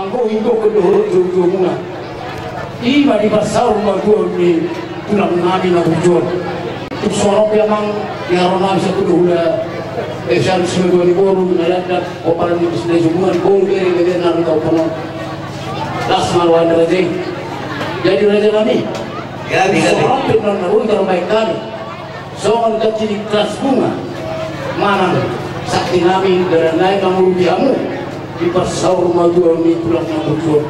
mangko itu kedua jujurnya iba di pasar rumah ni tulang nabi na bujur tu sorok yang rona bisa kedua esan semua ni boru naladat oparan di bisnes semua ni boru beri na kau penon las marwan raja jadi raja kami sorok yang naruh terbaik kami soal kecil kelas bunga mana sakti nabi dari naik kamu biamu di pasar rumah ni tulang na bujur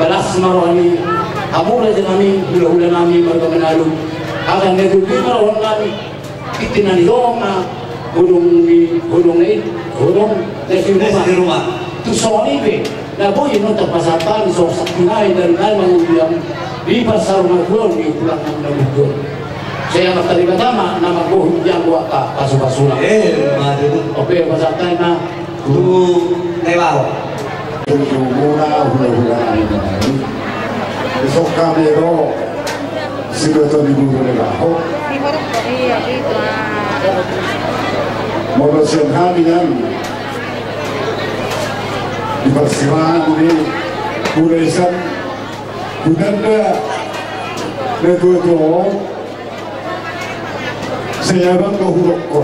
balas marwani kamu raja kami hula-hula kami marga menalu akan negeri marwan kami itinani doma gunung di rumah tu soal ini na boy no terpasatan so saktinai dari nai yang di pasar rumah ni tulang na bujur saya nak terima nama boh yang buat kasu-kasuna oke pasatan na tu lewat murah hula-hula ini besok kami ro sibeto di bulu lebaho modosian kami kan di persilangan ini kuresan kudanda netuo saya bang kohuroko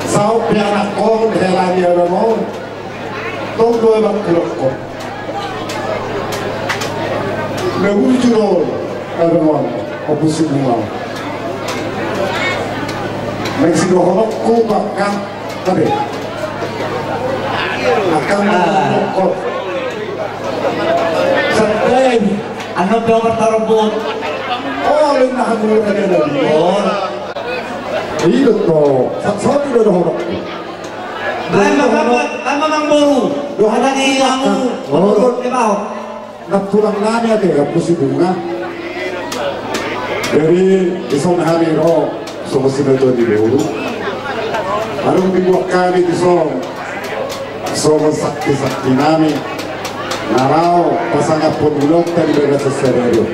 sao pianak ko helani ada mau tong dua bang kohuroko Lagu jurol ada orang opusik bunga. Meksiko horok ku bakal tadi akan menokot. Sedang anak yang bertarung. Oh, lina aku ada lagi. Oh, itu toh. Satu ada horok. Memang baru. Dua hari kamu menurut lewat. Natulang nami ate opusik bunga. Dari isong hari ro so sibeto di bulu. Arung dibuat kami isong so sakti nami. Narau pasangan pemulung tadi beda seserio.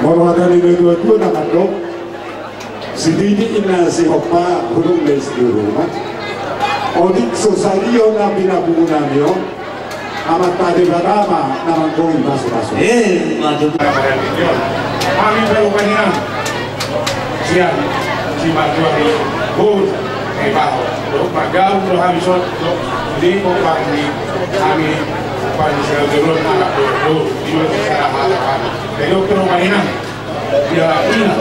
Moro ada di dua nama dok. Si Didi ina si Hopa hulung les di rumah. Odik sosario nabi nabu namio. Amat tadi pertama nama koi masuk. Maju. Kami berupaya siang si Marjuari bur baho pagau lo kami sot di kami pada seluruh anak dulu di secara halaman jadi berupaya dia ina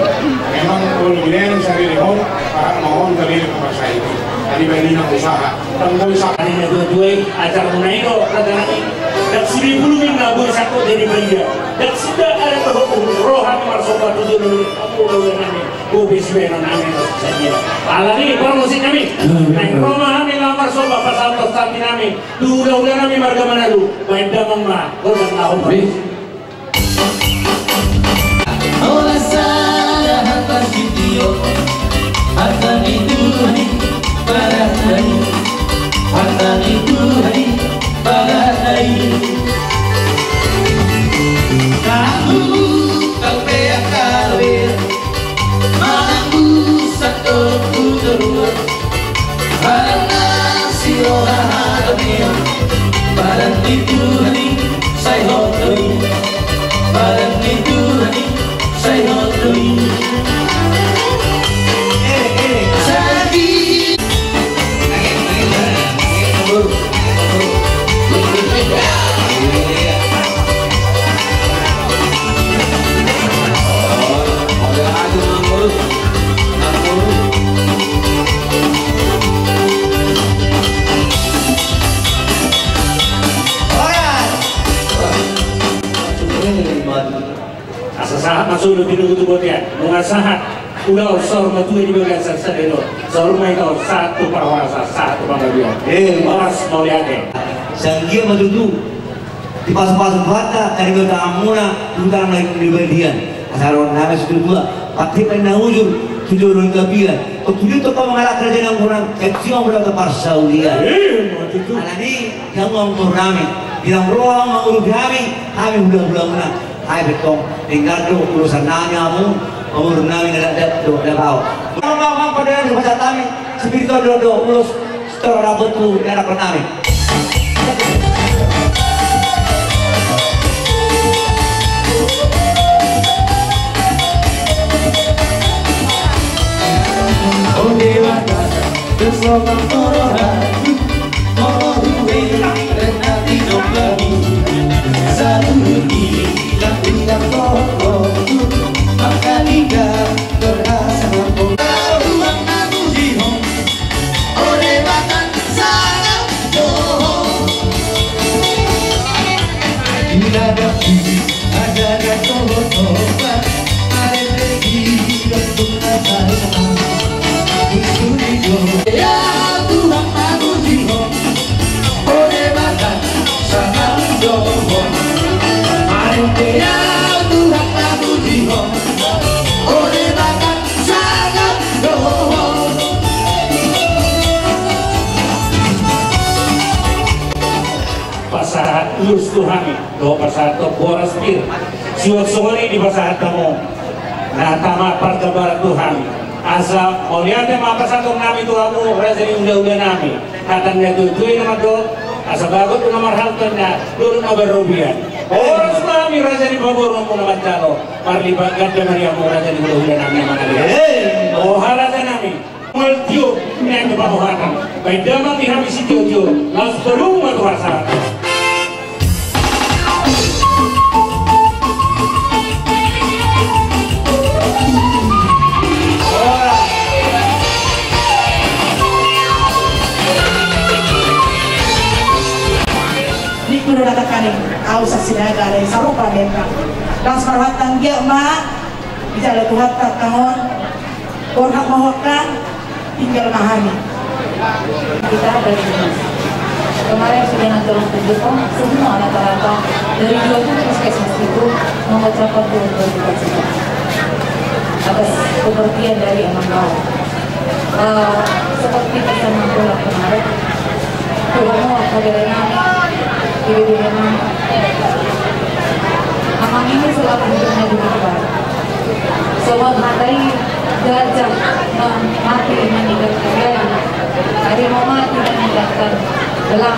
memang kalau bilang sehari mohon para mohon dari rumah saya ini tadi beli usaha tanggung usaha ini dua acara tunai kok kadang-kadang dan 1000 minggu boleh satu dari belia dan sudah ada rohan marsoba tu dulu kamu dulu nami bobis benar nami saja alami promosi kami naik rumah kami lah marsoba pasal pasal kami dulu nami marga mana lu main damang mah orang lawan Olah salah hantar video harta itu hari pada hari harta itu hari pada hari kamu kau peak kawir mampu satu putera karena si orang hadamnya pada itu hari saya hobi pada itu hari saya hobi saat masuk lebih dulu tu botian, mengasahat udah sor matu ini bagian sarsa dulu, sor mereka satu perwasa satu pembagian, balas mau lihat Sanggia madudu di pas-pas bata dari bertamuna tentang lagi pribadian asaron nama sudah dua pati pernah ujur tujuh orang kabilan tujuh tu kau mengalah kerja yang kurang kecil berada ke Parsaulia alani yang ngomong kami bilang ruang ngurus kami bulan-bulan mana hai betong tinggal tu urusan nanya umur nami ada tahu orang pada yang bahasa kami spiritual dodo urus setelah betul era kami Pasahat lus Tuhami do pasahat to boras pir siwag sungari di pasahat mo na tama perkabar Tuhami asa oliate ma pasahat nami tuamu razani unda nami katanya tutuin nama do asa bagot nomor halton na turun oberobian boras nami razani babor mo nama calo parlibat gadda maria mo razani unda nami mangalia oh halada nami multio nang bahohatan baik dama di habis itu langsung terung matuasa. Kani au sa sinaga ray sarupa mereka das marwatan dia ma bijala tuhat tahun korhak mahokkan tinggal mahani kita dari dinas kemarin sudah nantorong tunjukkan semua rata-rata dari 20 puskesmas itu mengucapkan berduka cita atas kepergian dari Amang Bau. Seperti pesan pulang kemarin turunmu kaderana Ibu Amang ini selalu hidupnya di depan. Sobat matai gajah mati meninggalkan hari mau mati meninggalkan belang.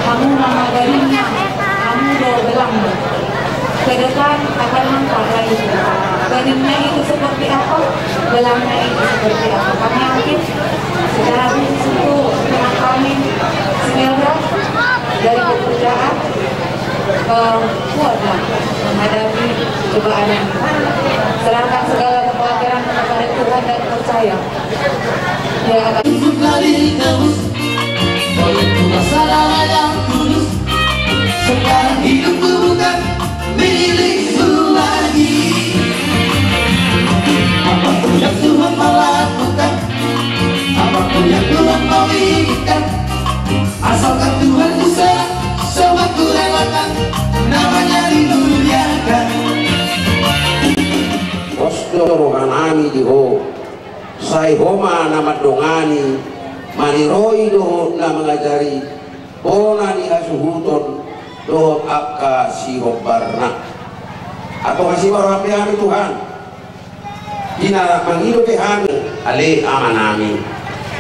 Kamu nama garingnya, kamu do belang. Ke depan akan nampak itu. Garingnya itu seperti apa, belangnya itu seperti apa. Kami yakin secara khusus itu kami sebenarnya dari pekerjaan kuatlah menghadapi cobaan ini. Serahkan segala kekhawatiran kepada Tuhan dan percaya Dia akan lari terus oleh masalah yang tulus. Sekarang hidupku bukan milikku lagi. Apapun yang Tuhan mau lakukan, apapun yang Tuhan mau inginkan, asalkan Tuhan usaha, semua ku relakan, namanya dimuliakan. Osdo rohanami diho, sai homa nama dongani, maniroi do na mengajari, bonani asuhuton do akka si hobarna. Atau kasih orang pihami Tuhan, dina mangido pihami, ale amanami,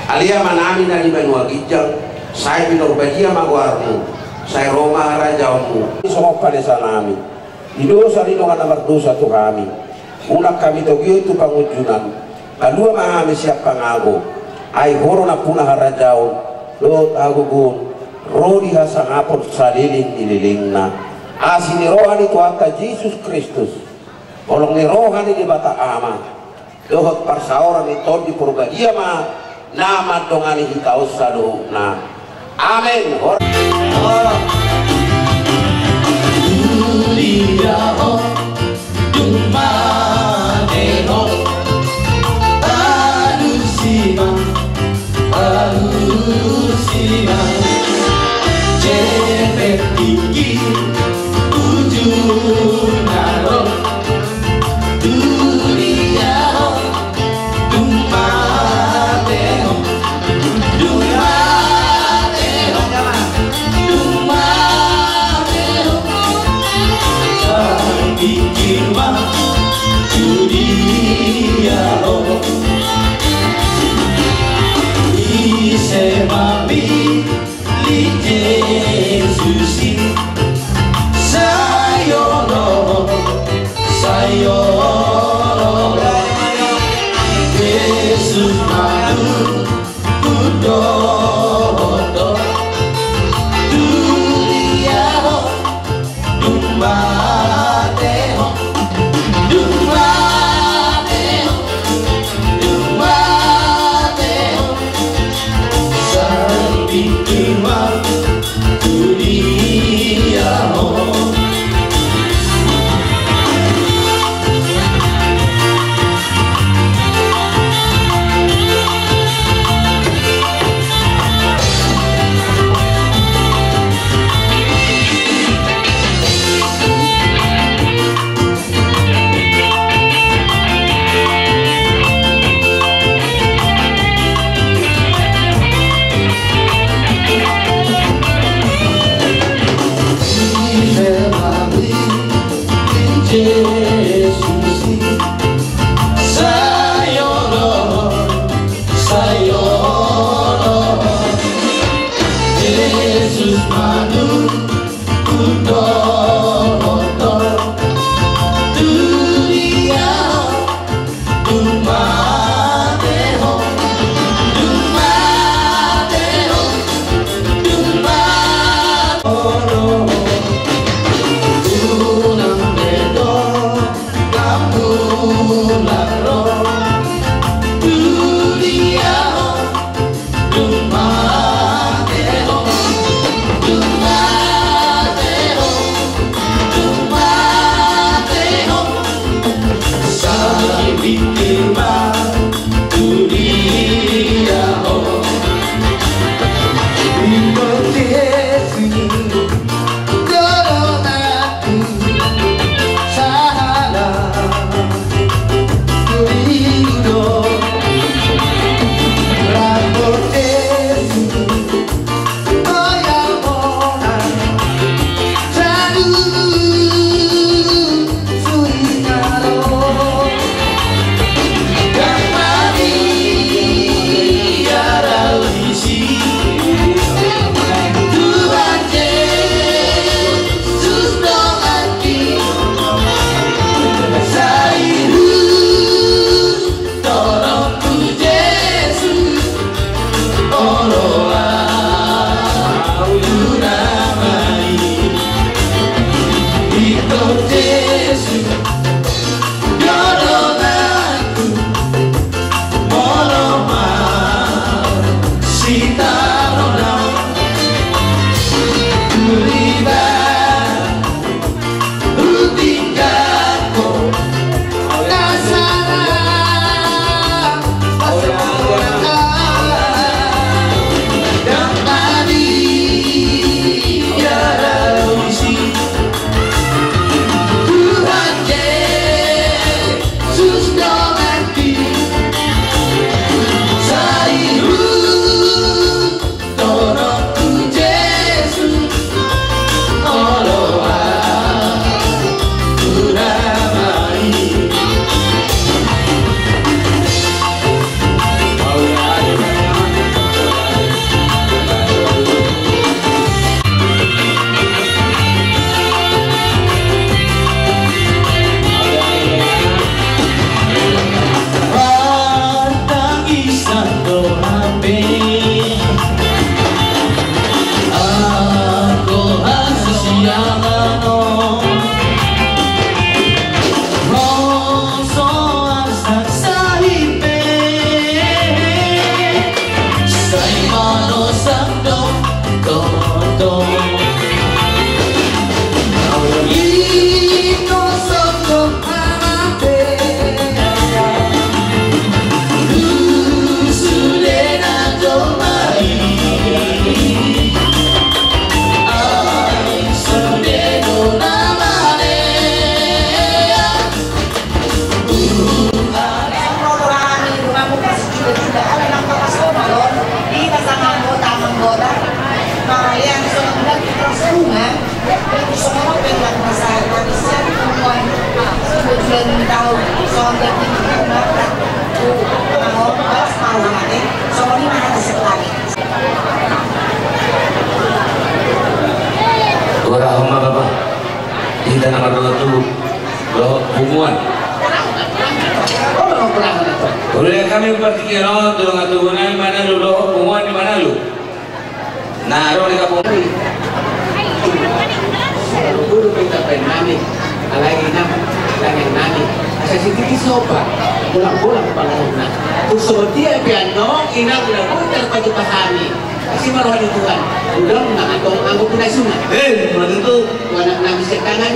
ale amanami dari benua gijang. Saya minor badia magwarmu, saya Roma rajamu. Semua pada sanami. Di dosa di nomor dosa tu kami. Unak kami togio itu pangujunan. Kedua mahami siap pangago. Ai horona punah rajaun. Lot agugun. Rodi hasang apot saliling ililingna. Asini rohani tu angka Yesus Kristus. Olong ni rohani di bata ama. Dohot parsaoran itu di purbadia ma. Nama dongani hitau sadu na. Amin. Duliao dumaneo alusima cepet tinggi ujung naro. Duliao dumaneo Ikirma Judiao Isemami Li Jesusi Sayoro Sayoro Yesus Madu Kudo Yesus madu Kundo dunia Dumateho Dumateho Dumateho Unang bedo Kamu laro dunia Dumateho Dumateho Dumateho Saya bikin dunia Yesus Coronaku salah Rindu Rambut Yesus Goyang orang Sadu Suingalo Dan Maria Rawisi Tuhan Yesus doakan Sairu Tolongku Yesus Oloa Unamai Itu Yesus Doronganku Moloma Sitarona Tuliba Rutingkanku Kasara Pasaraka Dan Maria Rawisi Tuhan Yesus doakan Sairu Tolongku Yesus Oloa Unamai Tangisan dohambe Aku hasisiangano Roso asak sahipe Saimano sabdo Toto Ito sabdo amate Sudena domai Ai sudeno namane Rotohan di rumahmu kasih juga ada nang papas kodon di pasangan kota menggoda. Nah yang sudah terus rumah itu semua pengen masalah bisa semua sudah tahu soal teknik rumah mau harus mau nanti soal ini mana sekolah. Orang rumah bapak kita nama dulu tuh lo hubungan. Boleh kami berpikir tulung aturan mana lu lo hubungan di mana lu? Naruh di kampung. Guru kita penani, alai nam, dengan nani. Saya sedikit sobat, pulang-pulang pada rumah. Usul dia piano, ina udah putar baju pahami. Kasih maruah di Tuhan. Udah nggak atau anggur punai sunat. Kalau itu Anak nangis sekangan,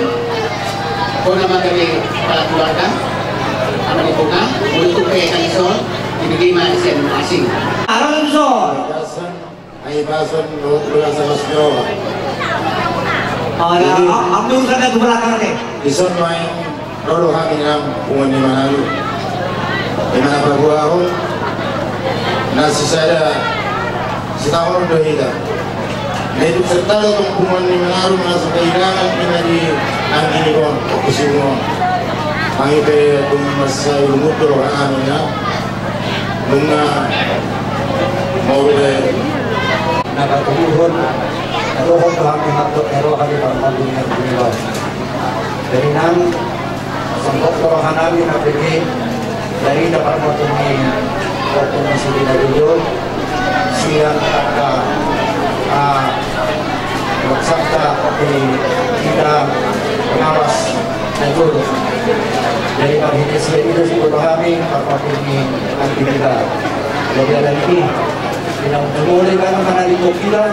kau nama dari kepala keluarga, anak di bunga, untuk kayak kanisol, dibagi masing-masing. Arang so. Ay bason lulang sa masyo. Ang urusan na belakang nih. Ison may lolo hangin ang pungon ni Manalo. Di mana pagbuaho nasi saya si tahun dohida. Medyo serta itong pungon ni Manalo nasa kailangan pinali ang inikon kasi mo ang ibe kung masay lumutro ang ano niya nung maulit nakatumuhon Aduhong Tuhan dimaksud ero kali parang dunia dunia. Dari nang sangkot korohan namin napili dari dapat motungi motungi sini dari jauh siang kata maksudnya di kita pengawas najur dari hari ini itu sih kami parpatuni nanti kita jadi ada ini kita mulai karena di kita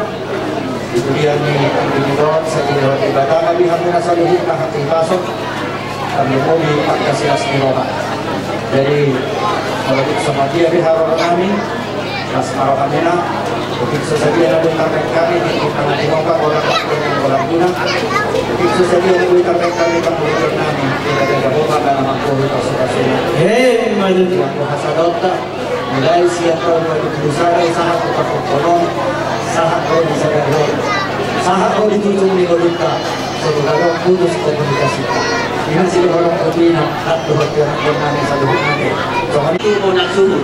itu dia nih individual sekitar ibadah kami hamil saluhut lah hati pasok kami mau dipakasi asmiroha jadi kalau sama dia biharap kami asmara kami nak begitu saja ada target kami di tangan dinoka orang guna begitu saja ada target kami kemudian kami tidak ada bola dalam makhluk kasih hei maju tuan hasadota mulai siapa yang berusaha sangat tetap kolom sangat kau bisa berdoa sangat kau dituntun di kita sebagai putus komunikasi ini sih orang berbina tak dapat kami satu hari soal itu mau nak suruh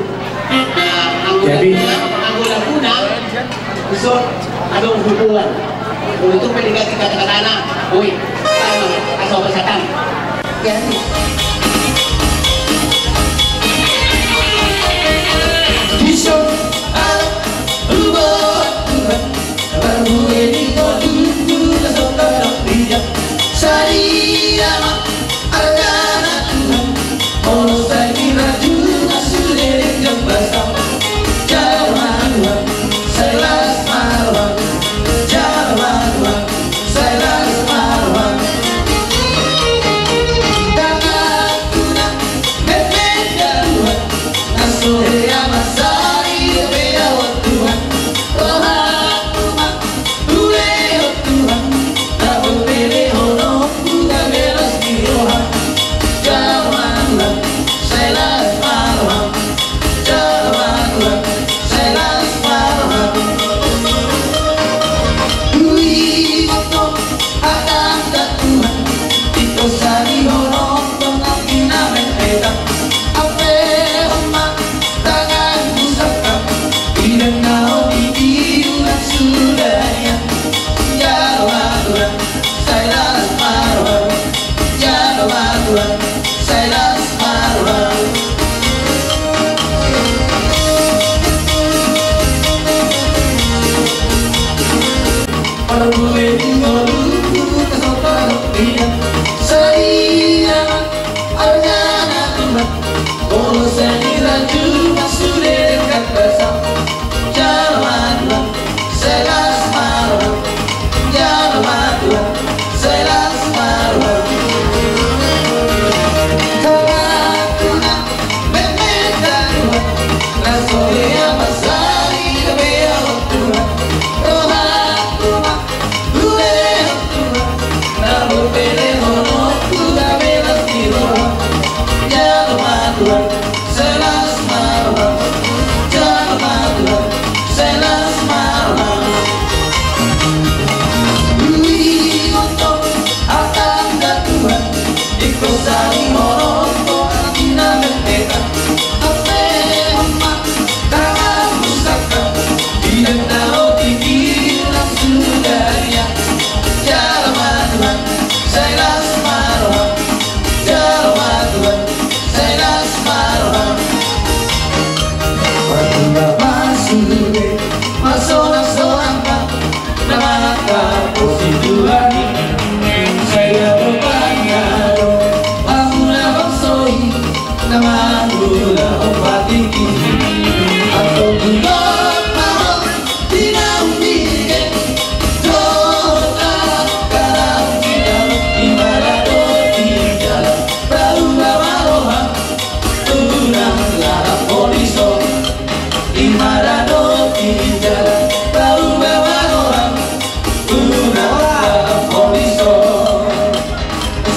jadi guna besok ada hubungan untuk mendekati kata-kata anak woi atau kesehatan jadi kisah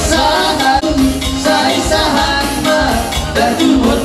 Satu, saya sahat, dan tu buat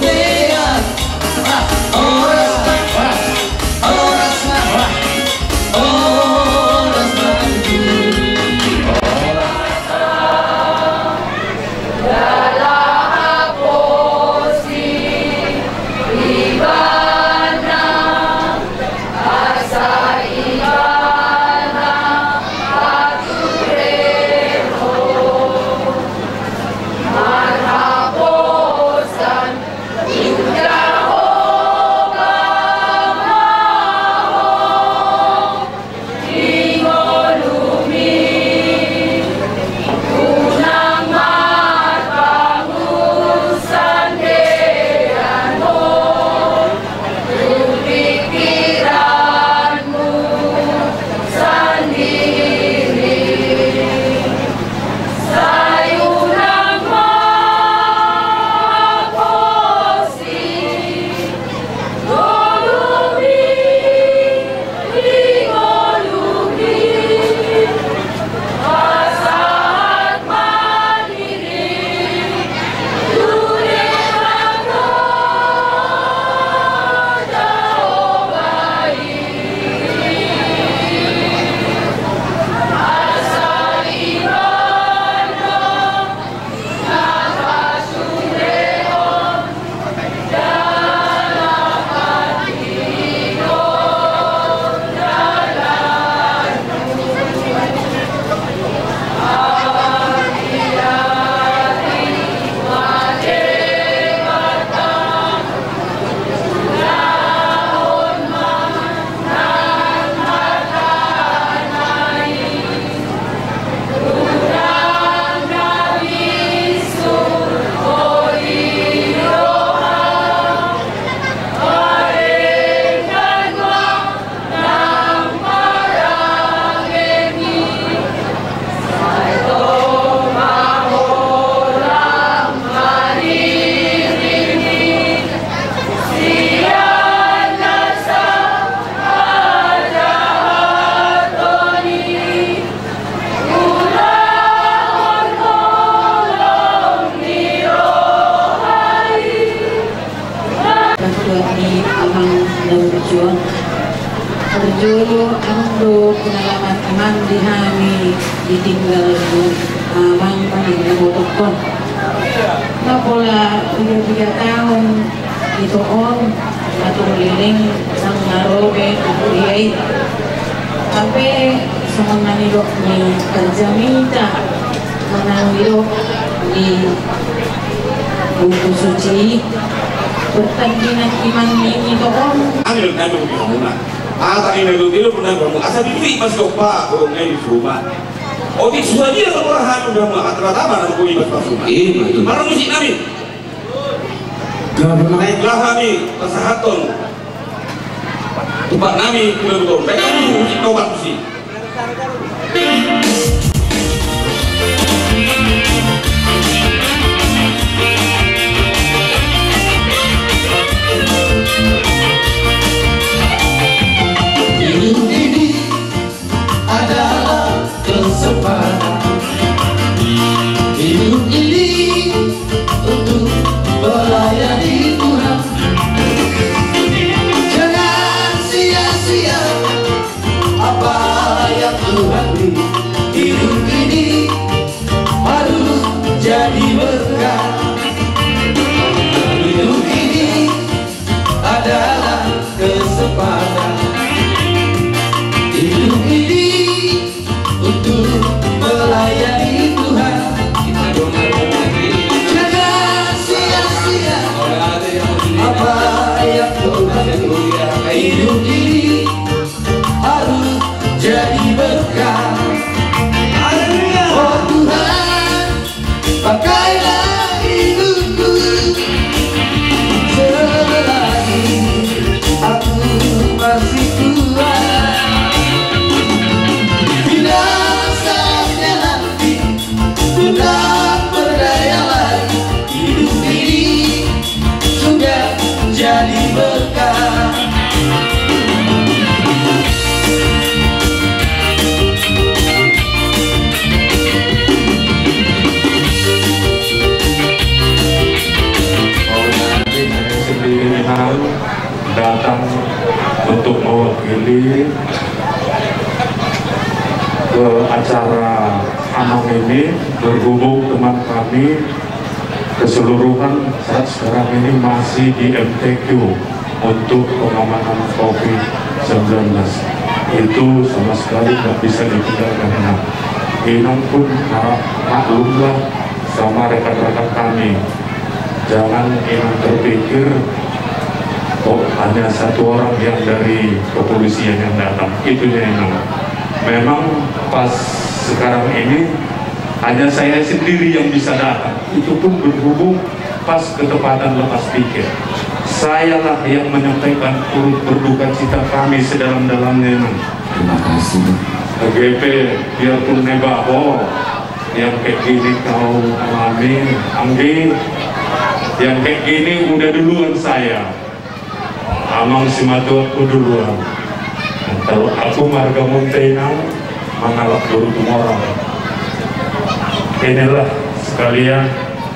dulu ando pengalaman iman di kami ditinggal amang panggil botokon. Napola 3 tahun itu on atau liling sang narobe kuriai sampai semua nanilok ni kerjamita menangilok di buku suci pertandingan iman ini itu on. Ambil kami berumah. Ata ini dulu pernah berumah. Asal dulu mas dopa berumah di rumah. Otik sudah dia orang hamil berumah. Atau-atau nak kuih berumah. Iya. Mana musik kami? Naiklah kami kesehatan. Tempat kami betul. Baik kami musik tobat musik. Hidup ini adalah kesempatan. Hidup ini untuk melayani Tuhan. Jangan sia-sia apa yang Tuhan beri. Hidup ini harus jadi berkah. Hidup ini adalah kesempatan. Hidup ini untuk melayani Tuhan. Jangan sia-sia apa yang Tuhan beri. Hidup ini harus jadi berkah. Oh Tuhan, pakailah hidupku selagi aku masih kuat. Bila saatnya nanti sudah berdaya lagi, hidup ini sudah jadi berkah. Datang untuk mewakili ke acara Amang ini, berhubung teman kami keseluruhan saat sekarang ini masih di MTQ untuk pengamanan COVID-19. Itu sama sekali nggak bisa ditinggalkan. Inang pun harap maklumlah sama rekan-rekan kami. Jangan Inang terpikir oh hanya satu orang yang dari kepolisian yang datang, itu yang memang pas sekarang ini hanya saya sendiri yang bisa datang, itu pun berhubung pas ketepatan lepas pikir. Sayalah yang menyampaikan turut berduka cita kami sedalam-dalamnya. Terima kasih. GP biarpun nebaho yang kayak gini kau alami, Anggi yang kayak gini udah duluan saya. Amang si matu aku duluan. Kalau aku marga Montenang mengalak dulu orang. Inilah sekalian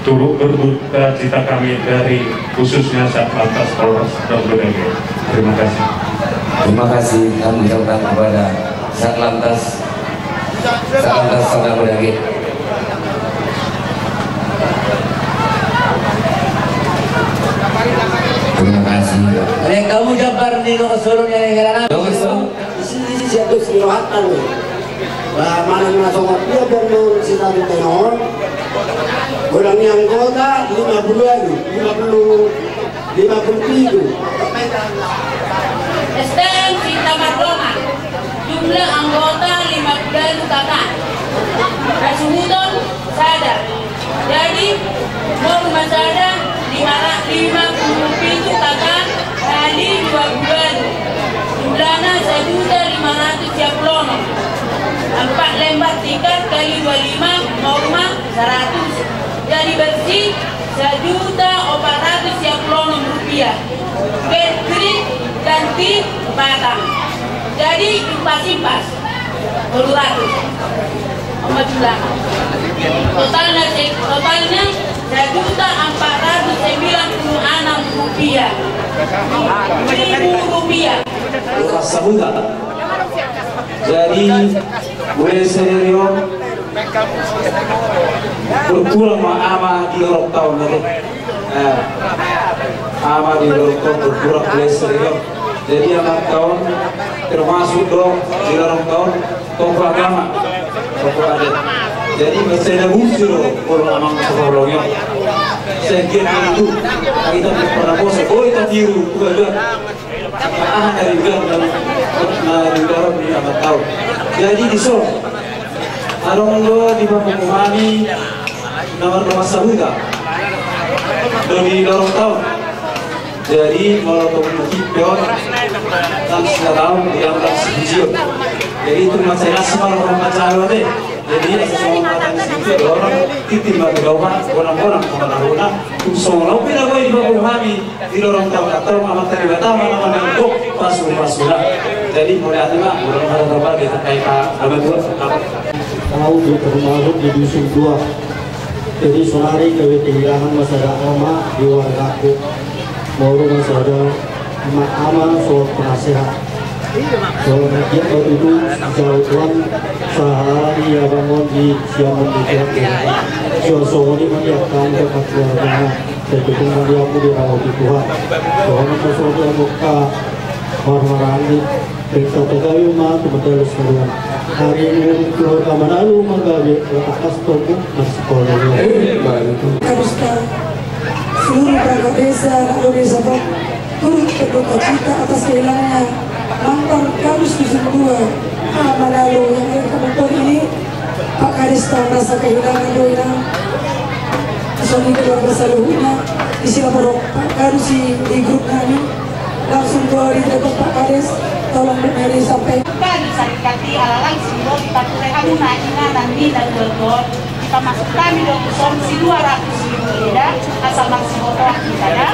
turut berduka cita kami dari khususnya Satlantas Polres Dagodage. Terima kasih. Terima kasih kami ucapkan kepada Satlantas Dagodage. Terima kasih. Yang kamu jabar di keseluruhnya yang heran. Di sini siapa istirahatkan nih. Nah, mana masuk dia bermain sinar tenor. Orang yang kota 50 lagi, 53. STM Cinta Mardona. Jumlah anggota 50 kakak. Kasuhuton sadar. Jadi norma sadar 57 kakak kali 2 bulan. Jumlahnya 1.530. 4 lembar tiket kali 25 norma 100. Jadi bersih 1.430 rupiah. Kredit ganti batang. Jadi impas-impas 200. Omat jumlah. Totalnya 1.496 rupiah. 1.000 rupiah. Rasa muda. Jadi mulai serio berpulang ama di lorong tahun nanti. Ama di lorong tahun berpulang mulai serio. Jadi anak tahun termasuk dong di lorong tahun tokoh agama, tokoh adat. Jadi saya muncul orang amang sekolahnya. Saya kira itu kita pernah bosan. Oh kita tiru bukan dari negara di amat tahun. Jadi di Solo, arong lo di bawah kami nomor sahuta dari lorong tahun. Jadi kalau untuk pion dan tahun yang tersebut. Jadi itu macam nasi malam orang macam deh. Jadi sesuatu macam itu orang titik bagi orang-orang kemana-mana. Semua pun ada di bawah kami di lorong tahun atau amat terlibat mana pas-paslah. Jadi mulai ada orang ada berbagai terkait apa itu tahu di termasuk di dusun 2. Jadi sonari kehilangan masyarakat lama di wargaku. Baru masyarakat ama soal penasehat. Soal dia itu jauhan sehari ya bangun di siaman di Jakarta. Soal ini menyiapkan dekat keluarga dan dukungan dia aku dirawat di Tuhan. Soal masyarakat yang buka warna-warni. Perintah pegawai rumah kementerian lestarian. Hari ini keluarga Manado menggawe atas toko sekolahnya. Haruskan seluruh perangkat desa, rakyat desa Bak turut berduka cita atas kehilangannya mantan Kadus Dusun 2 Manado yang kebetulan ini Pak Kadis tahu merasa kehilangan doina. Suami keluarga seluruhnya di Silapurok Pak Kadus di grup kami langsung keluar di depan Pak Kadis. Tolong beri sampai kan sakit ala langsung kita tulis anu naiknya nanti dan bergol kita masuk kami dong konsumsi 200.000 ya asal masih motor kita ya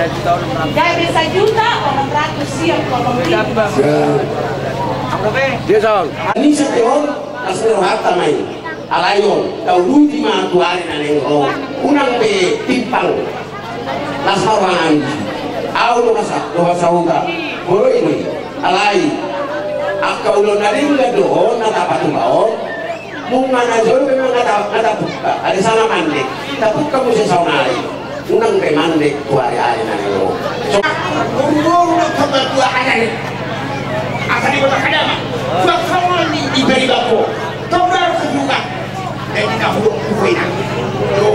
dari 1 juta orang 100 siap kalau dia soal ini setiap asal harta main alayon tahu luti mah tuari naneng unang pe timpang lasawangan au lo saunga boro ini alai akka ulon naring doon natapatubaon munga na doon memang natapuka ada sana mandek tapuk kamu sesaunari unang pe mandek tuari-ari na nilo so buru-buru kamu tua anari akan di kota kadama bakawan di beri bako tobrar juga jadi kamu kuina lo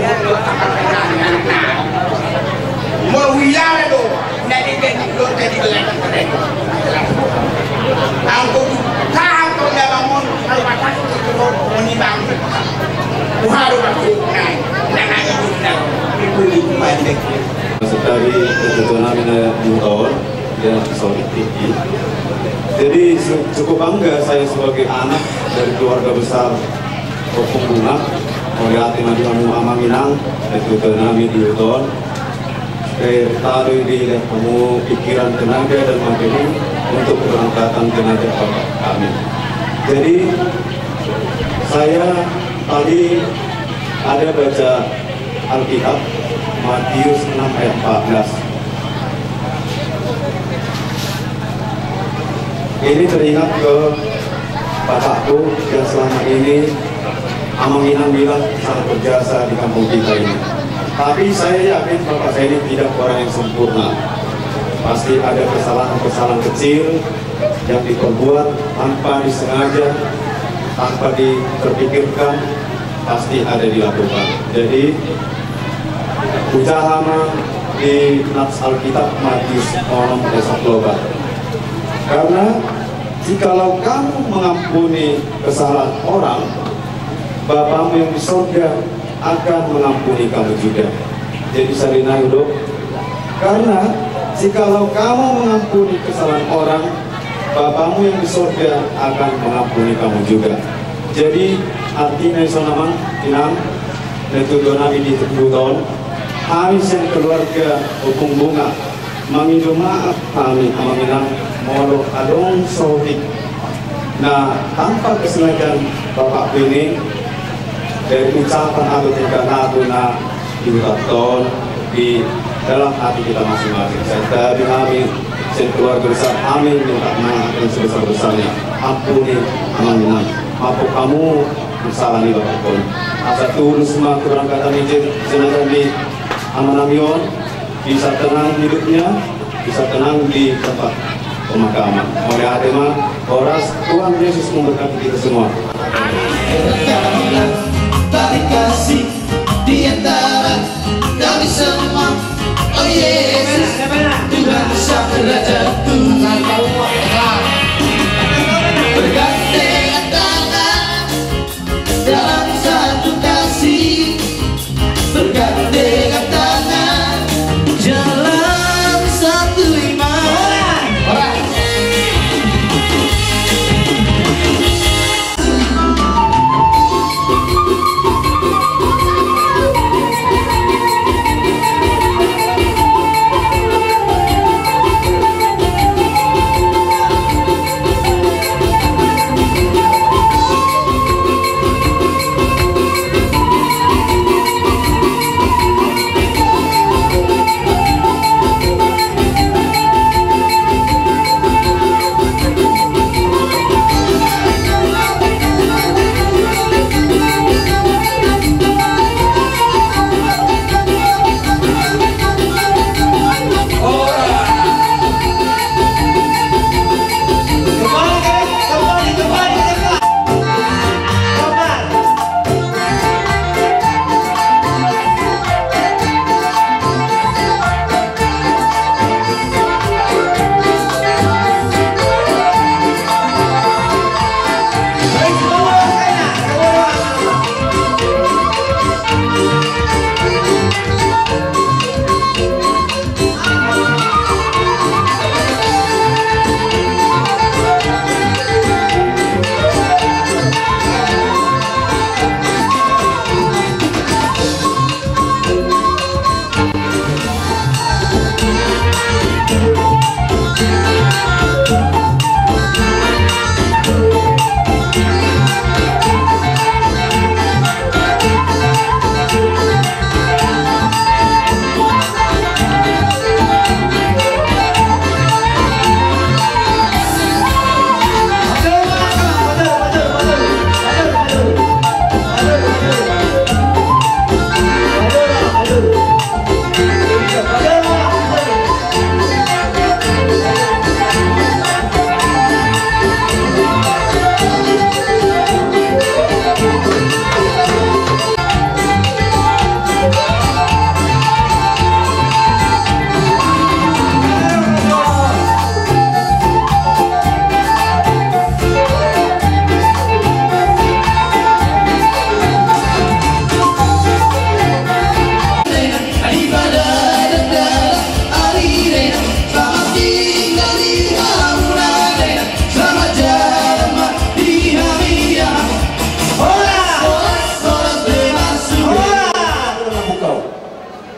mau wilayah do nanti kan lo jadi belakang mereka aku tahu kalau dia bangun kalau macam itu menimbang baru aku naik itu pendek dari kebetulan di tahun dan solid tinggi. Jadi cukup bangga saya sebagai anak dari keluarga besar Kopung Bunga melihat Madiamu Amaminang dan kebetulan di tahun kayak tadi di kamu pikiran tenaga dan materi untuk keberangkatan jenazah bapak kami. Jadi saya tadi ada baca Alkitab Matius 6 ayat 14. Ini teringat ke bapakku yang selama ini Amaminang bilang sangat berjasa di kampung kita ini. Tapi saya yakin bapak saya ini tidak orang yang sempurna. Pasti ada kesalahan-kesalahan kecil yang diperbuat tanpa disengaja, tanpa terpikirkan, pasti ada dilakukan. Jadi ucaha di Nats Alkitab Matius 6 ayat 14. Karena jikalau kamu mengampuni kesalahan orang, Bapamu yang di surga akan mengampuni kamu juga. Jadi salina dok. Karena jikalau kamu mengampuni kesalahan orang, Bapamu yang di surga akan mengampuni kamu juga. Jadi artinya sonamang inang netudona ini tahun habis yang keluarga Kopung Bunga mengidu maaf kami Amaminang molo adong sohik. Nah tanpa kesengajaan bapak ini dari ucapan atau tingkah nabuna di tahun di dalam hati kita masing-masing. Serta amin, keluarga besar amin, minta maaf yang sebesar-besarnya. Ampuni amin, maafkan kamu bersalah nih Bapak Pun. Asa tulus semua keberangkatan izin jenazah di Amanamion bisa tenang hidupnya, bisa tenang di tempat pemakaman. Oleh Adema, Horas, Tuhan Yesus memberkati kita semua. Tarik kasih di antara kami semua. Oh Yesus, Tuhan besar derajatku. Bergandengan tangan dalam satu kasih, bergandengan tangan dalam satu iman.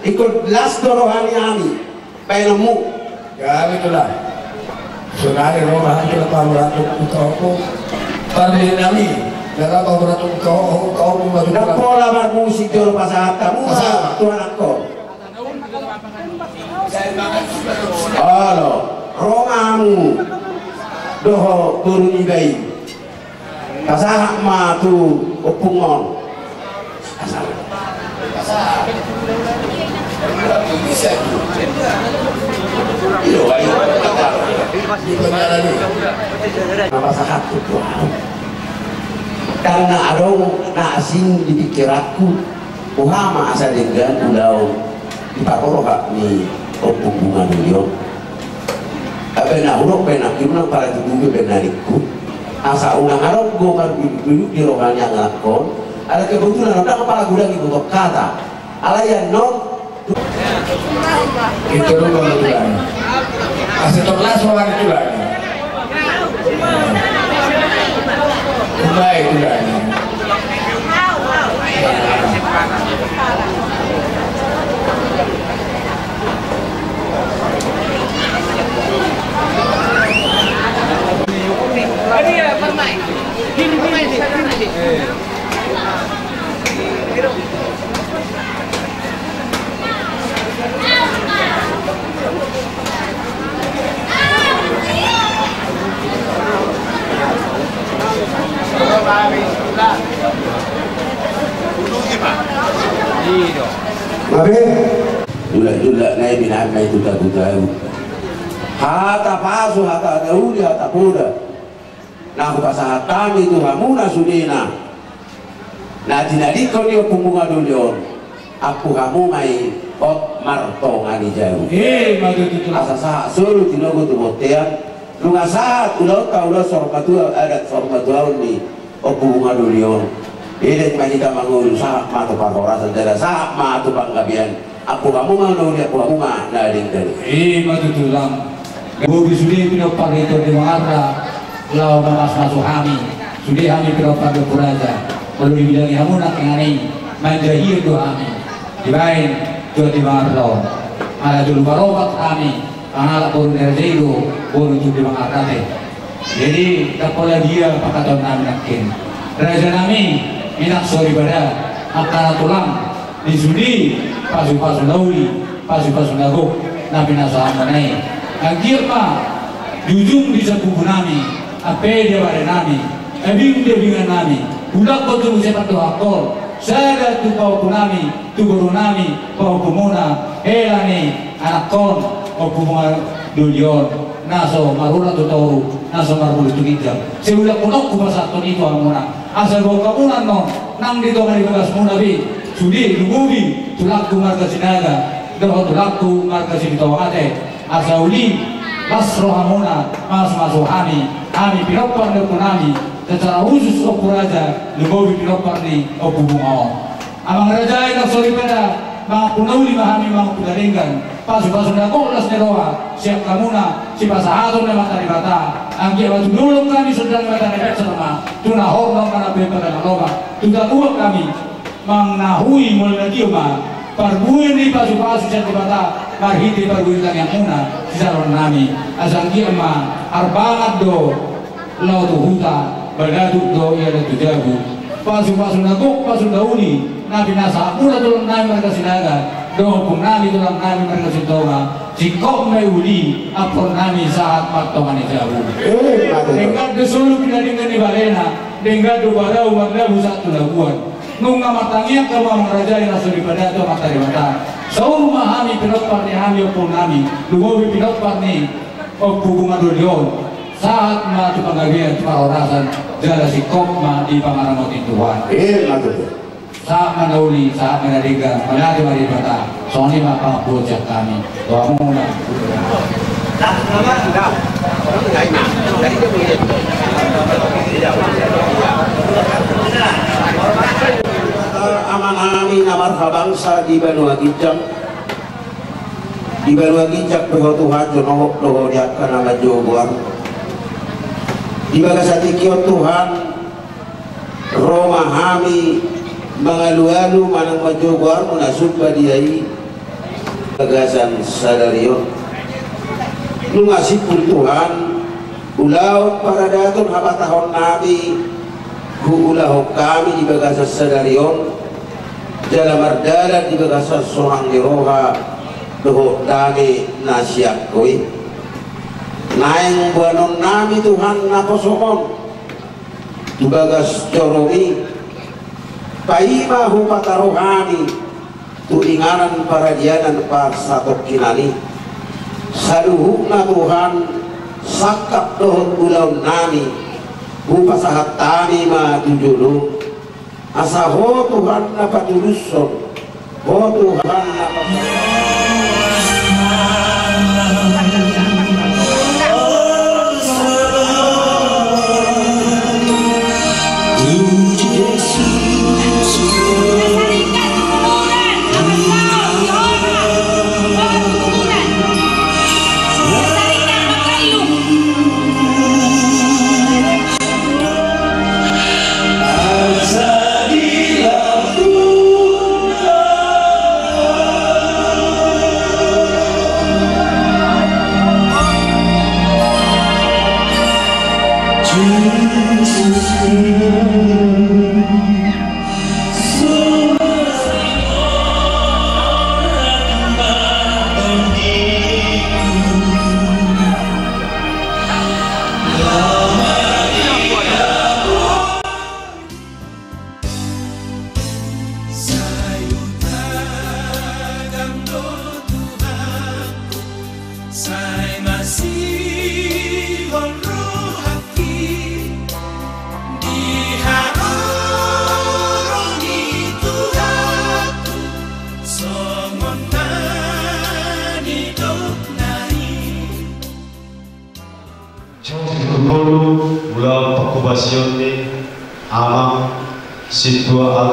Ikut las rohani ami penemu ya itulah sunari rohani kita pamratu utoko pamri nami dalam pamratu kau membantu nak pola bermusik jor pasata musa Tuhan aku halo romamu doho turun ibai pasah matu opungon pasah nama satu karena adong na asing di pikiranku uhama asa dengan ulau di pakoroha ni hubungan dia apa na urok pena gimana para tubuh benariku asa unang adong go duduk di rohani yang ngelakon ada kebetulan ada kepala gudang ibu kata alayan non itu dulu kebetulan asal kelas orang itu lagi baik itu lagi Mari. Julak-julak na binamay itu tagu-tagu. Hata pasu, hata dauli, hata puda. Na kupasahat kami itu hamuna sudina. Na dinadiko niyo pumunga dulion. Aku kamu mai ot martongani jauh. Asa sulu tinogo tu botean. Lunga saat ulau kaulah sormatua adat sormatua ni pumunga dulion. Ini kita mangulu saat matu pakorasan dada saat matu panggabian. Aku kamu mau nuli aku kamu mah nading dari. Matu tulang. Gobi sudi pinopar itu di Mangara. Lau mamas masuk kami. Sudi kami pinopar di Puraja. Lalu dibilangi kamu nak ngani. Manjahir doa kami. Dibain dua di Mangara. Ada dulu barobat kami. Anak burung erjailu burung di Mangara teh. Jadi tak boleh dia pakatan kami nakin. Raja kami minak sorry pada akar tulang di sudi pasu-pasu lauli pasu-pasu nagok nabi nasa amanai agir pa jujung di sepupu nami ape dia pada nami abing dia bingan nami budak betul sepat doa kol saya tu kau punami tu guru nami kau pumuna elani anak kon kau pumunga dulion naso marula tu tahu naso marula tu kita sebulan punok kupasatun itu amuna asal kau kamunan non nang dito kali bagas muna bi sudi lugubi tulakku marga sinaga doh tulakku marga sinitawate asauli lasro hamuna mas kami pinopar de kunami secara khusus opu raja lugubi pinopar ni opu bungaon amang raja ina sori pada mga punauli mahami mga pudaringgan pasu-pasu na kolas neroa siap kamuna si pasahaton na mata ni bata ang kiawa tudulong kami sudah mata ni betsa nama tunahor ng kanabe pada naloba tudaluak kami mang nahui mulai kiuma parbuin ni pasu-pasu siya tibata marhiti parbuin lang yang muna si saron nami asang kiama arbangat do lau do huta bagaduk do iya do tujabu pasu-pasu nagok pasu dauni nabi nasa mula tulong nami mereka sinaga do pun nami tulong nami mereka sintonga jikok may uli apon nami saat martongan ijabu dengar do sulu pinadingan ni balena dengar do barau maglabu saat tulaguan nung ngamatangnya ke mga raja yang nasa daripada itu matari mata saur mahami pinopar ni hami opong nami lugobi pinopar ni bunga dulion saat matu panggabian parorasan jala si kopma di pangaramotin Tuhan saat manauli saat menadiga melati mari mata soalnya maka bocah kami doa muna aman-amin amarha bangsa di Banua Gijak bahwa Tuhan jonohok doho diatkan ala jobuan di bagasati kiot Tuhan Roma hami mengalu-alu manang majobuan munasub badiai bagasan sadarion lungasipun Tuhan ulaut para datun habatahon nabi huulahok kami di bagasan sadarion dalam ardalan di bagasan sorang liroha doho dami nasyak koi naing buanon nami Tuhan naposokon di bagas coromi paima hupata rohani tuinganan paradianan par satok kinani saluhukna Tuhan sakap dohon ulaun nami hupasahat tani ma tujulung asa ho Tuhan napatuluson ho Tuhan Azadi la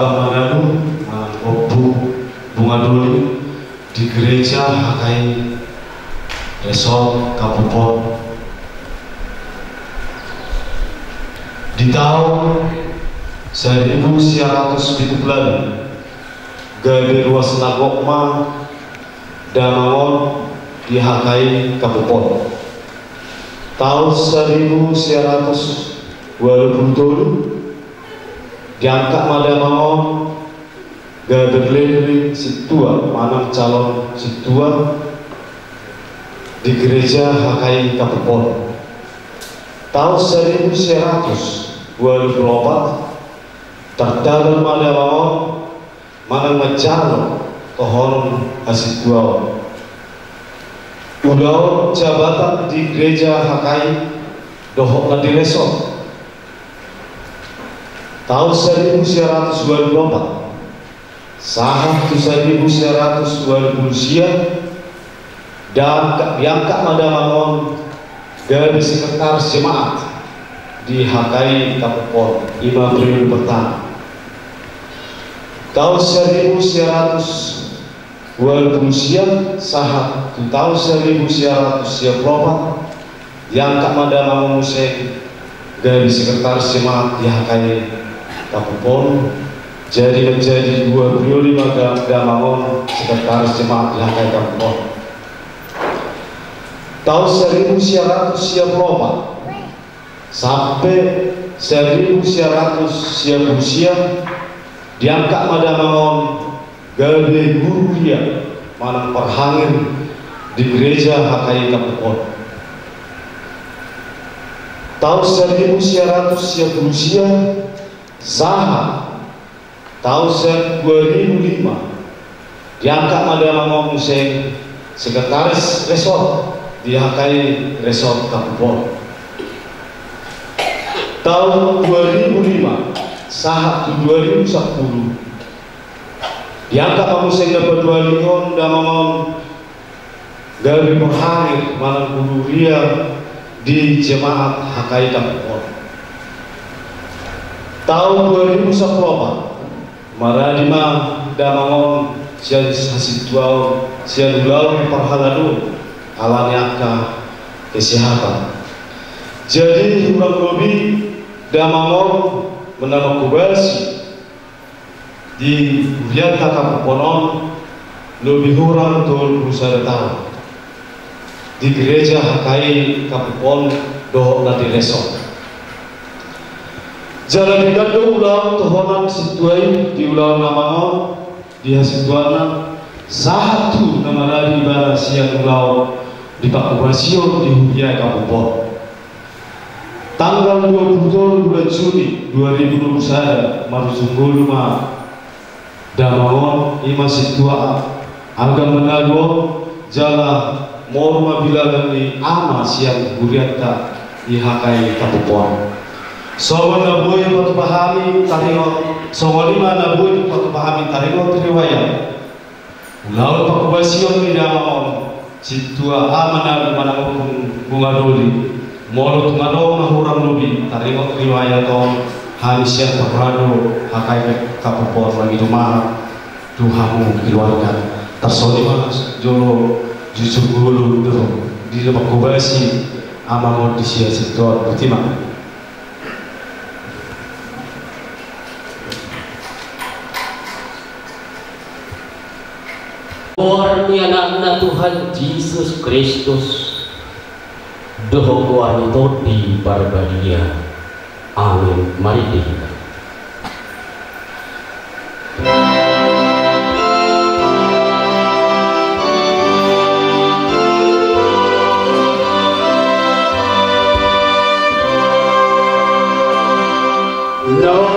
Bapa Manado Obu Bunga Doli di gereja Hakai Resort Kapupon di tahun 1970 Gabe Ruas Nagokma Damangon di Hakai Kapupon tahun 1920 diangkat Madamangon Gabe Glenri Situa manang calon Situa di gereja Hakai Kapupon tahun 1924 terdalam Madamangon manang macalo tohon Asitua udah jabatan di gereja Hakai dohok na diresok tahun 1924 sahat 1920 dan diangkat Madamangon dari sekretaris jemaat di Hakai Kapupon 5 periode pertama tahun 1920 sahat tahun 1924 diangkat Madamangon Museng dari sekretaris jemaat di Hakai Kapupon menjadi 2 periode Madamangon sekretaris jemaat di Hakai Kapupon tahun 1924 sampai 1990 diangkat Madamangon Gabe guru dia manang perhangin di gereja Hakai Kapupon tahun 1990 saha tahun 2005 diangkat Madamangon Museng sekretaris resort di Hakai Resort Kapupon tahun 2005 saha 2010 diangkat Museng dapat 2 lihon Damangon Gabe perhangin manang guru dia di jemaat Hakai Kapupon tahun 2010 Maradima Damangon sian Hasituau sian ulau perhaladu alaniaka kesehatan jadi kurang lebih Damangon menambah kubasi di Urian Kapuponon lebih kurang 21 tahun di gereja Hakai Kapupon dohok na diresok jalan digandung ulang tohonan situai di ulang Damangon di Hasituana satu nama dari ibadah siang ulang di Pakubasio di Urian Kapupon tanggal 20 bulan Juni 2021 Marusunggul Damangon ima Situa agam Manado jala morma bilagan ni ama siang guriata di Hakai Kapupon sobat naboy patu pahami taringo sobat lima naboy patu pahami taringo riwayat ulau Pakubasion di Damangon Situa amana manangopung bunga doli molo tungado mahurang lubi taringo riwayat on Hanisian Pakrado Hakai Kapupon lagi rumah Tuhamu keluarga tersolima jolo jujur gulu di lemak kubasi amamot di sia sektor bertima Orang ni anak Tuhan Yesus Kristus dohong itu di Barbadia. Amin. Mari kita. No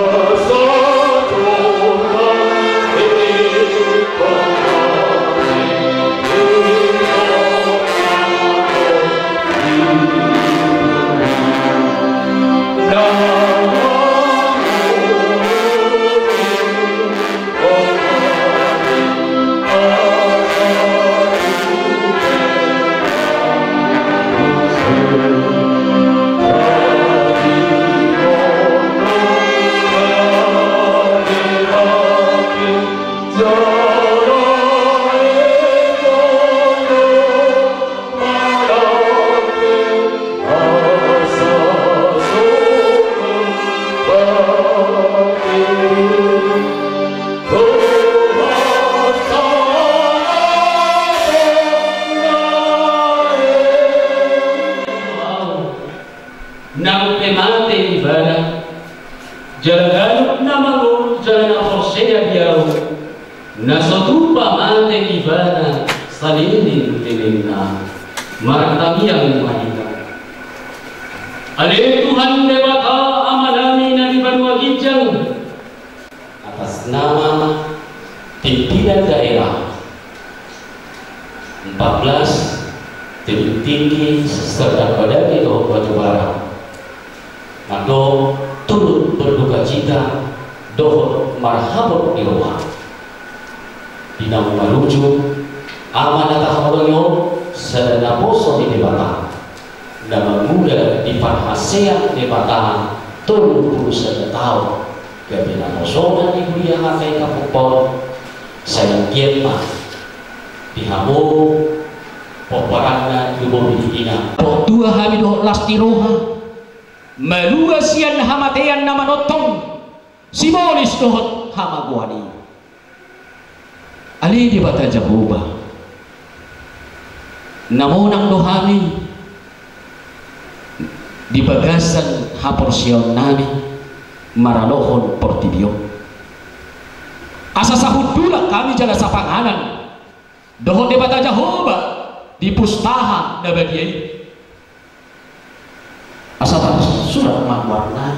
Nang pemate ibadah jalan namangun jalan forsea biau nasotupa mate ibadah salinin telinga martami yang mahita ale Tuhan dewata amanami nari banua gijang atas nama pimpinan daerah 14 tim tinggi serta badai doh batu bara Nado turut berduka cita dohor marhabot iroha dina maluju amanat hamoyo sadana poso di debata nama muda di parhasea debata turut berusaha tahu gabina posona di kuliah hakai kapupon sayang kiema dihamu poparana yubo bidina dua hari doh lastiroha malua sian hamatean nama notong simbolis dohot hamaguani ali di bata Jehovah namunang dohami di bagasan haporsion nami maralohon portibio asa sahut dula kami jala sapanganan dohot di bata Jehovah di pustaha na bagiai asal surat magwarna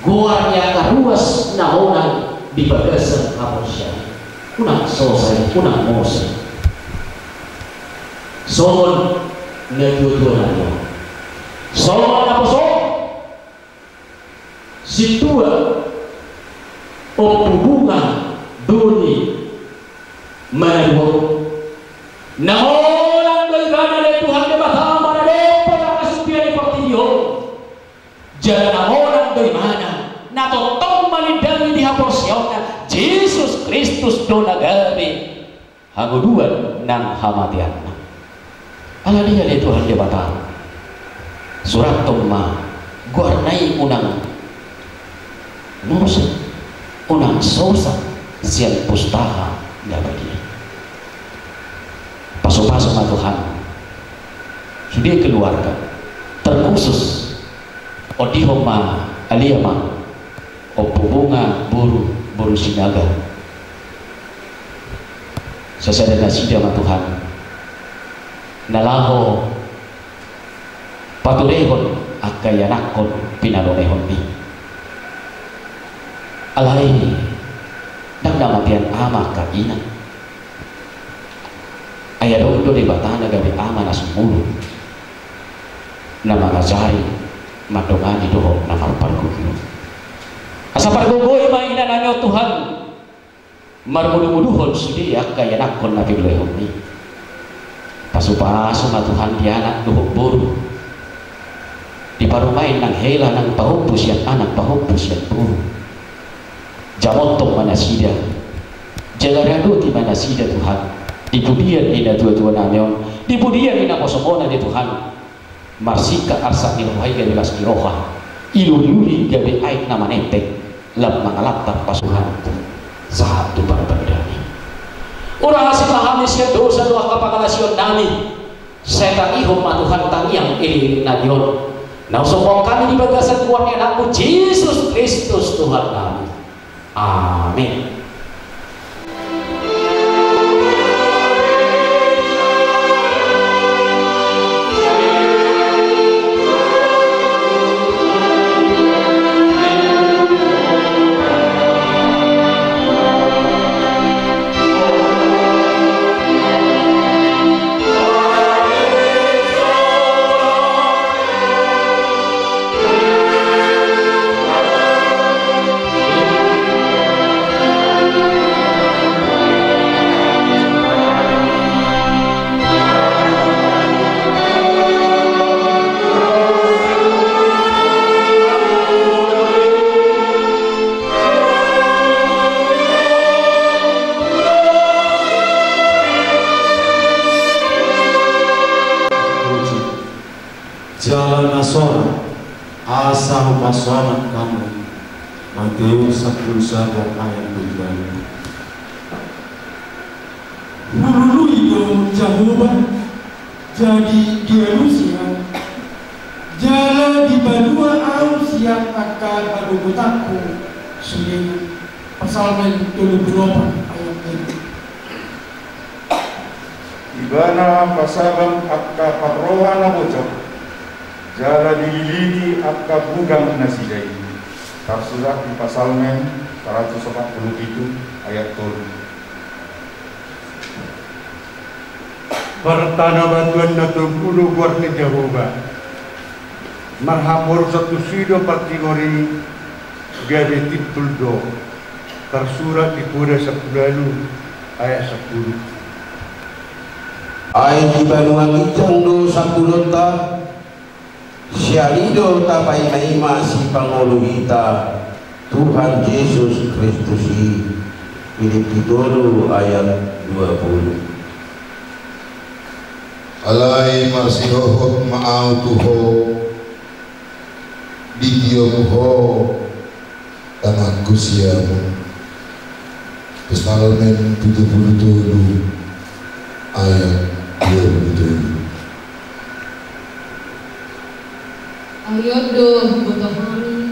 goarnya karuas nahonan di bagasan haposya unang sosay unang mose son nagyutunan son aposo situa o bunga duni managwo nahonan galgana de Tuhan de batama na de pagkakasubian ni Portillo jalan orang dari mana natotong malidang di haporsiona Yesus Kristus donagami hanguduan nang hamatian ala dia de Tuhan de batama surat tomma guarnai unang nusa unang sosa sian pustaha dabadi paso-paso sama Tuhan sudah keluarga terkhusus odihoma aliyama opubunga buru sinaga sasadana sida ma Tuhan nalaho paturehon akayanakon pinalorehon ni alai nagdamatian ama kaina ayado do de batana gabi ama nasumulu nama ngajari madongani doho nama pargugyo asa pargugoy mainan nanyo Tuhan marmudu-muduhon sudiya kaya nakon na biglehon ni pasupaso na Tuhan di anak doho buru di parumain ng hela ng pahupus yan anak pahupus yan buru jamontong manasida jalarado ti manasida Tuhan dipudian ina dua-dua namyon dipudian ina kosomona di Tuhan marsika arsa ni rohai gabi las roha iluli gabi ait nama nepek lam mangalaptak pasuhan sahat tu para pendani orang hasil pahami siya dosa doa kapakalasyon nami setan ihom matuhan tangiang ini nadyon nausokong kami di bagasan kuatnya anakmu Yesus Kristus Tuhan kami amin. asa upasanan kamu Matius 10 ayat 7. Melalui dong Jehovah jadi dia manusia jalan di badua au siap akan badubutaku suling pasal 24 ayat 1. Ibana pasaban akka parroha na bocor jala dililini akka bugang nasidai tersurat di pasal 147 ayat 7. Pertana batuan na tumpulu buat ni Jehovah marhabor satu sido partigori gabe tituldo tersurat di Kuda 10 ayat 10. Ay di Banua Gijang do sakulota sialido tapai maima si Pangulo kita Tuhan Yesus Kristus Filipi 2 ayat 20. Alai marsihohot ma'au tuho didiyomuho tanah kusiamu Psalmen 77 ayat 27. Ayodo botoh kami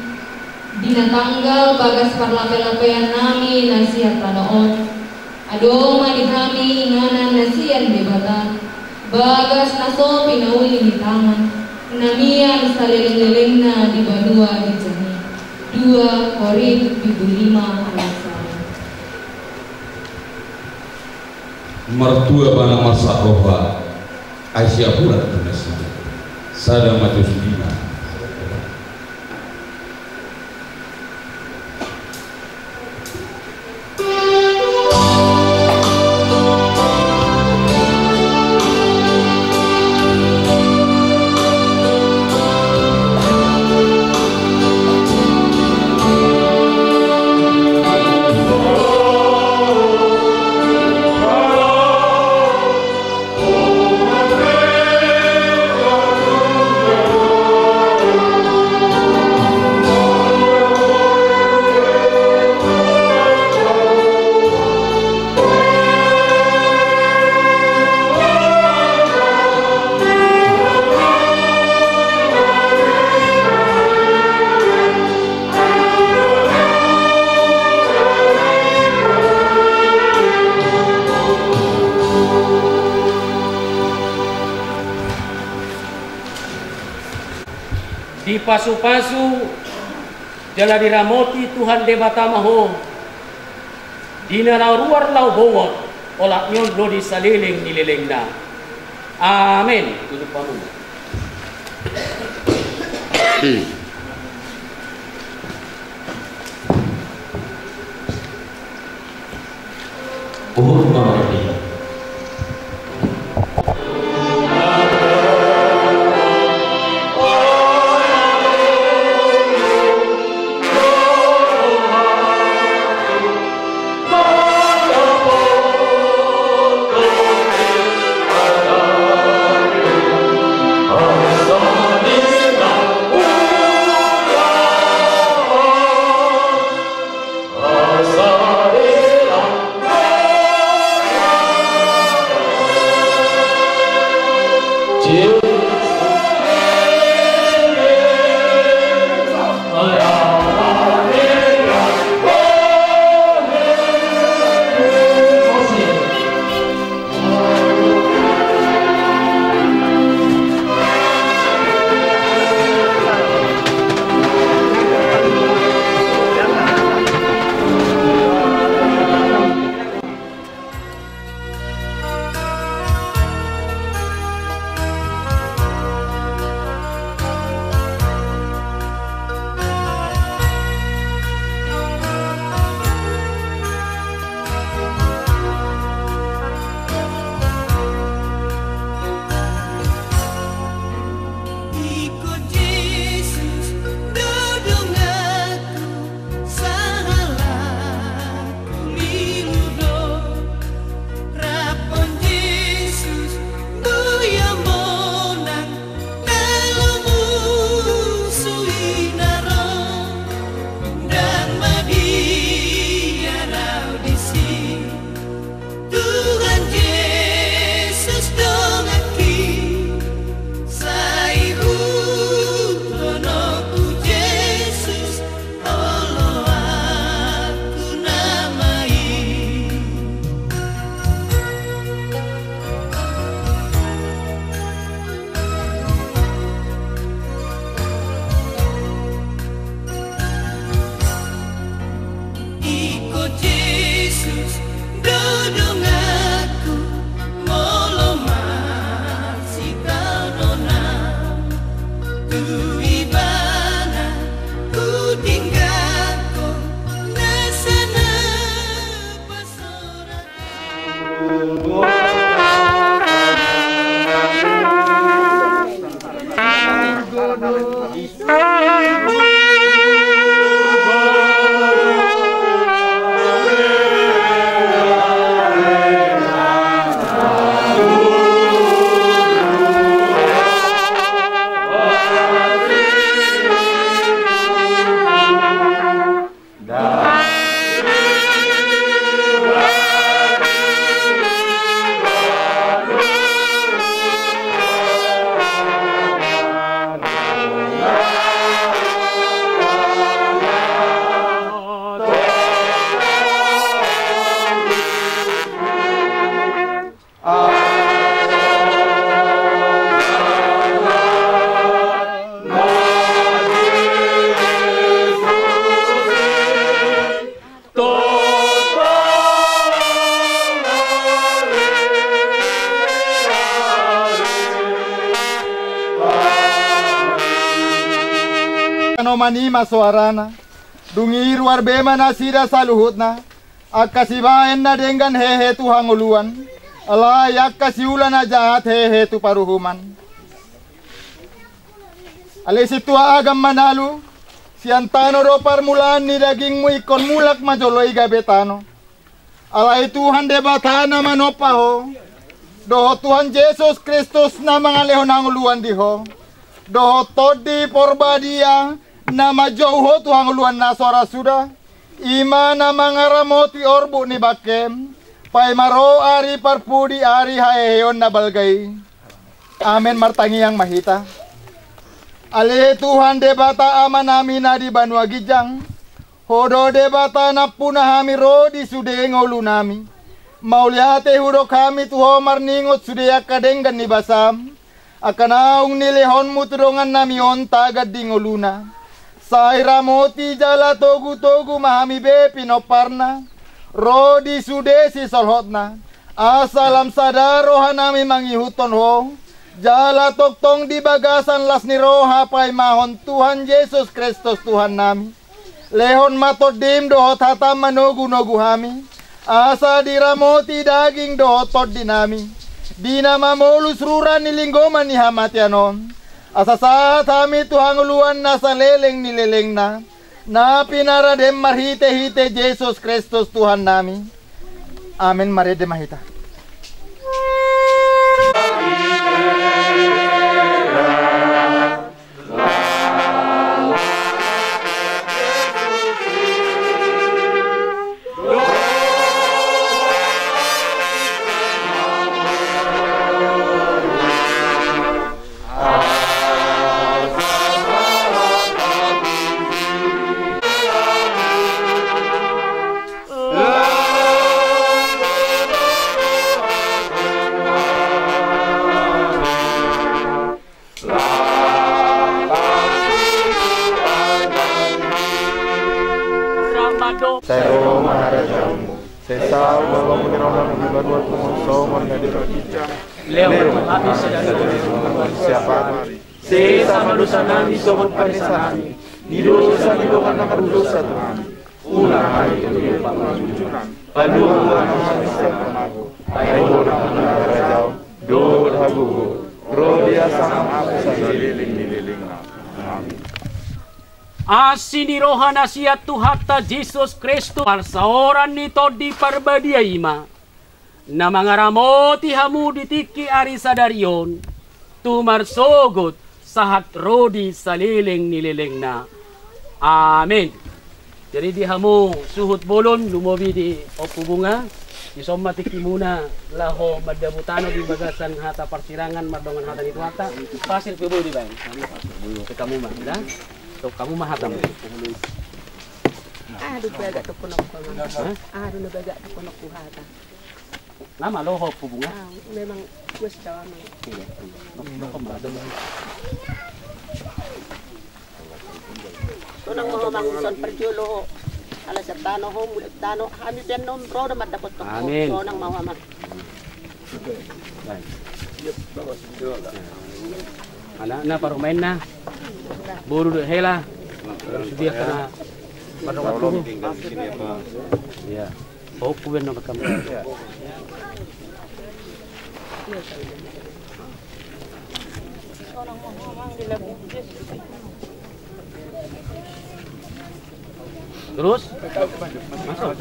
dina tanggal bagas parlape-lapean nami nasihat tanoon adoma di kami inganan nasian bebatan bagas naso pinauli di tangan namian saleleng-lelengna di badua di jani 2 Korintus 5 ayat 1. Mertua bana marsa roha Aisyah pula tunasi sada maju sudina di pasu-pasu jala diramoti Tuhan debata maho dina ruar lau bowot olak nyon lo di saliling nililingna. Amin. Tutup pamu. Mani masuarana dungi ruar bema nasida saluhutna akasibaen na dengan hehe tu hanguluan ala yak kasiulan na jahat hehe tu paruhuman alisi tua agam manalu siantano ro parmulan ni dagingmu ikon mulak majoloi gabetano ala Tuhan debatana manopaho doho Tuhan Yesus Kristus na mga lehon hanguluan diho doho todi porbadia nama jauh Tuhan luan nasora sudah ima nama ngaramoti orbu ni bakem pai maro ari parpudi ari haeon na balgai amen martangi yang mahita ale Tuhan debata amanami na di banua gijang hodo debata na punahami rodi sude ngolu nami mauliate hudo kami tuho marningot sude akadenggan ni basam akanaung nilehon mutrongan nami on tagad di ngoluna Saira moti jala togu mahami be pinoparna rodi sudesi solhotna asalam sadaro hanami mangihuton ho jala toktong di bagasan las ni roha pai mahon Tuhan Yesus Kristus Tuhan nami lehon matodim dohot hatam manogu nogu hami asa diramoti daging dohotot dinami dinama molus ruran nilinggoman ni hamatianon asa saat kami Tuhan uluan nasa leleng nileleng na pinaradem marhite-hite Yesus Kristus Tuhan nami. Amin marede mahita. Saya maharajamu, sesal walau menirona mengibar buat somon dari kita. Leo habis siapa? Sesa manusia nami somon parisanami, di dosa di bawah nama dosa Tuhan. Ulang hari itu pamajujuran, paduan manusia pemaku. Ayo nama maharajau, dor hagugu, rodia sama aku saliling. Amin. Asini rohana siat Tuhata Yesus Kristus parsaoran nito di parbadia ima na mga ramoti hamu ditiki ari sadarion tumarsogot sahat rodi salileng nilileng na. Amen. Jadi di hamu suhut bolon lumobi di opubunga isom matiki muna laho madabutano di bagasan hata persirangan madongan hata itu hata pasir pibo di bang. Kamu mah dah. Kamu mahatam. Aduh bagak tu kono kono. Aduh bagak tu kono kuhata. Nama lo hop bunga. Memang wes jawan. Tunang mau bangun perjulo ala sa tano ho mulut tano kami penom pro na dapat to pro nang mawamat. Anak-anak baru main na. Buru hela. Dia kena pada waktu tinggal di sini apa? Ya. Oh, kuben nama kamu. Terus? Masuk.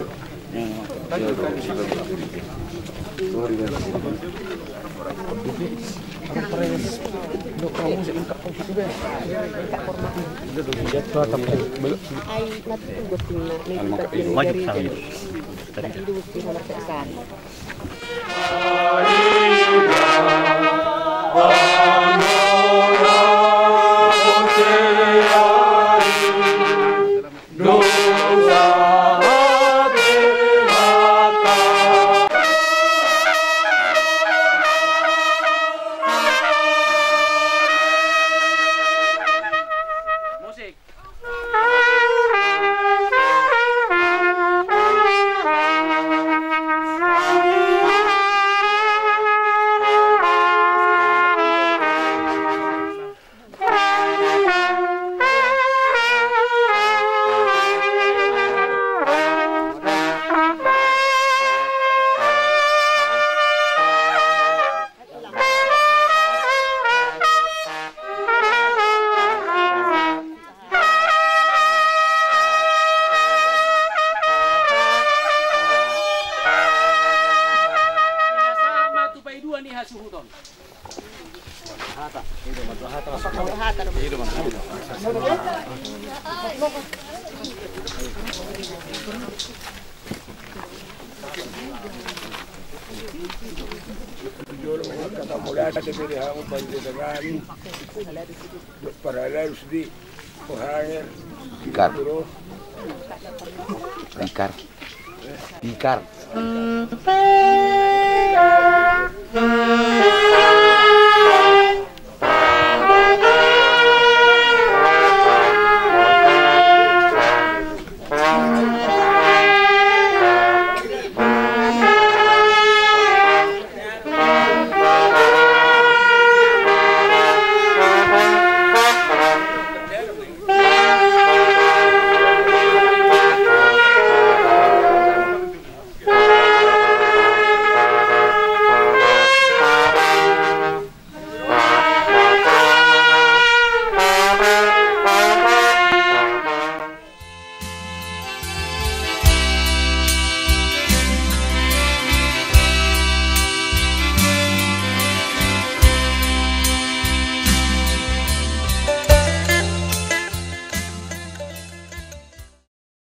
Tikar.